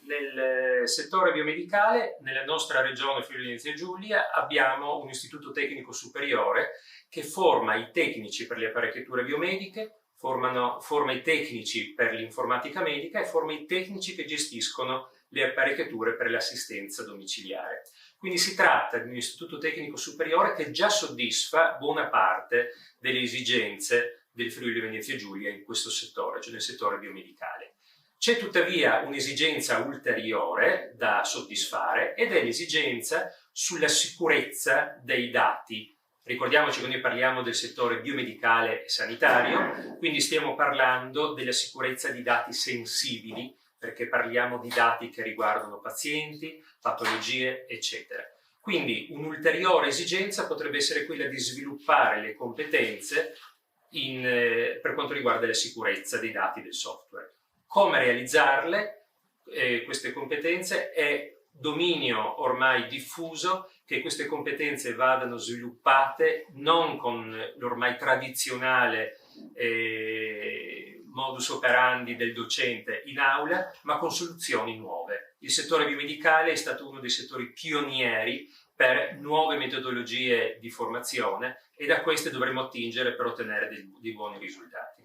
Nel settore biomedicale, nella nostra regione Friuli-Venezia Giulia, abbiamo un istituto tecnico superiore che forma i tecnici per le apparecchiature biomediche, forma i tecnici per l'informatica medica e forma i tecnici che gestiscono le apparecchiature per l'assistenza domiciliare. Quindi si tratta di un istituto tecnico superiore che già soddisfa buona parte delle esigenze del Friuli-Venezia Giulia in questo settore, cioè nel settore biomedicale. C'è tuttavia un'esigenza ulteriore da soddisfare ed è l'esigenza sulla sicurezza dei dati. Ricordiamoci che noi parliamo del settore biomedicale e sanitario, quindi stiamo parlando della sicurezza di dati sensibili, perché parliamo di dati che riguardano pazienti, patologie, eccetera. Quindi un'ulteriore esigenza potrebbe essere quella di sviluppare le competenze per quanto riguarda la sicurezza dei dati del software. Come realizzarle, queste competenze, è dominio ormai diffuso che queste competenze vadano sviluppate non con l'ormai tradizionale modus operandi del docente in aula, ma con soluzioni nuove. Il settore biomedicale è stato uno dei settori pionieri per nuove metodologie di formazione e da queste dovremo attingere per ottenere dei buoni risultati.